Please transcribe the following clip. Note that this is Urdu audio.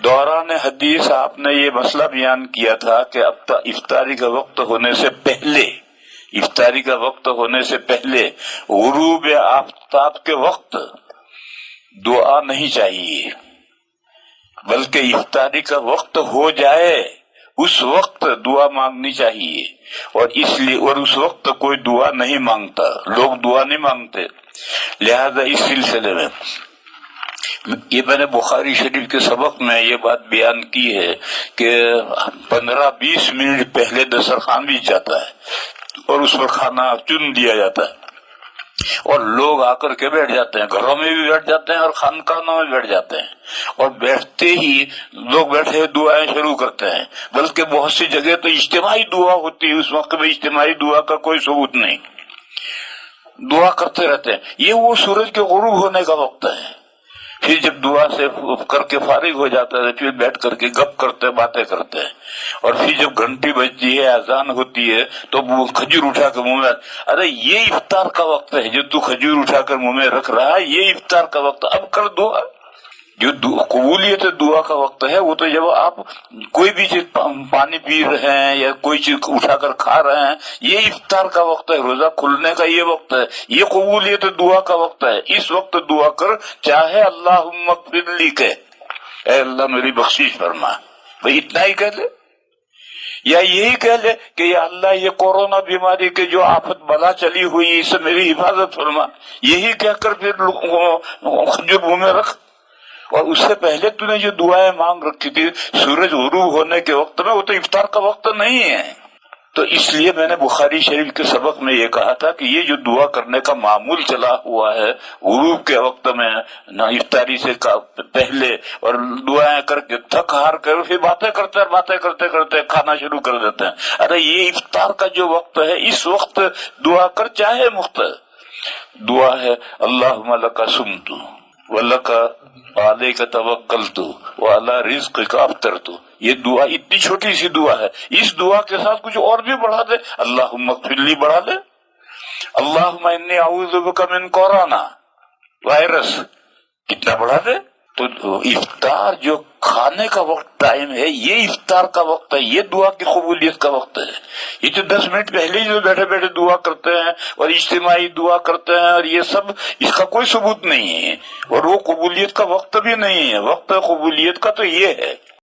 دوران حدیث آپ نے یہ مسئلہ بیان کیا تھا کہ اب افطاری کا وقت ہونے سے پہلے غروب آفتاب کے وقت دعا نہیں چاہیے، بلکہ افطاری کا وقت ہو جائے اس وقت دعا مانگنی چاہیے، اور اس وقت کوئی دعا نہیں مانگتا، لوگ دعا نہیں مانگتے۔ لہذا اس سلسلے میں یہ میں نے بخاری شریف کے سبق میں یہ بات بیان کی ہے کہ 15-20 منٹ پہلے دسترخوان بھی جاتا ہے اور اس پر کھانا چن دیا جاتا ہے، اور لوگ آ کر کے بیٹھ جاتے ہیں، گھروں میں بھی بیٹھ جاتے ہیں اور خانقاہوں میں بیٹھ جاتے ہیں، اور بیٹھتے ہی لوگ بیٹھے دعائیں شروع کرتے ہیں، بلکہ بہت سی جگہ تو اجتماعی دعا ہوتی ہے، اس وقت میں اجتماعی دعا کا کوئی ثبوت نہیں، دعا کرتے رہتے ہیں۔ یہ وہ سورج کے غروب ہونے کا وقت ہے، پھر جب دعا سے کر کے فارغ ہو جاتا ہے پھر بیٹھ کر کے گپ کرتے باتیں کرتے ہیں، اور پھر جب گھنٹی بجتی ہے اذان ہوتی ہے تو وہ کھجور اٹھا کے منہ میں، ارے یہ افطار کا وقت ہے، جو تو کھجور اٹھا کر منہ میں رکھ رہا ہے یہ افطار کا وقت، اب کر دعا۔ جو قبولیت دعا کا وقت ہے وہ تو جب آپ کوئی بھی چیز پانی پی رہے ہیں یا کوئی چیز اٹھا کر کھا رہے ہیں، یہ افطار کا وقت ہے، روزہ کھلنے کا یہ وقت ہے، یہ قبولیت دعا کا وقت ہے۔ اس وقت دعا کر، چاہے اللہم اغفر لی کہ اے اللہ میری بخشش فرما، بھئی اتنا ہی کہہ لے، یا یہی کہہ لے کہ یا اللہ یہ کورونا بیماری کے جو آفت بلا چلی ہوئی اس سے میری حفاظت فرما، یہی کہہ کر پھر جو منہ میں رکھ۔ اور اس سے پہلے تو نے جو دعائیں مانگ رکھی تھی سورج غروب ہونے کے وقت میں، وہ تو افطار کا وقت نہیں ہے۔ تو اس لیے میں نے بخاری شریف کے سبق میں یہ کہا تھا کہ یہ جو دعا کرنے کا معمول چلا ہوا ہے غروب کے وقت میں، نہ افطاری سے پہلے، اور دعائیں کر کے تھک ہار کر پھر باتیں کرتے کھانا شروع کر دیتے ہیں، ارے یہ افطار کا جو وقت ہے اس وقت دعا کر، چاہے دعا ہے اللہم لک صمت وَلَكَ عَلَيْكَ تَوَكَّلْتُ وَعَلَى رِزْقِكَ أَفْطَرْتُ، یہ دعا اتنی چھوٹی سی دعا ہے، اس دعا کے ساتھ کچھ اور بھی بڑھا دے، اللہم اغفر لی بڑھا دے، اللہم انی اعوذ بک من کورونا وائرس، کتنا بڑھا دے۔ تو افطار جو کھانے کا وقت ٹائم ہے یہ افطار کا وقت ہے، یہ دعا کی قبولیت کا وقت ہے۔ یہ جو 10 منٹ پہلے جو بیٹھے بیٹھے دعا کرتے ہیں اور اجتماعی دعا کرتے ہیں اور یہ سب، اس کا کوئی ثبوت نہیں ہے، اور وہ قبولیت کا وقت بھی نہیں ہے، وقت قبولیت کا تو یہ ہے۔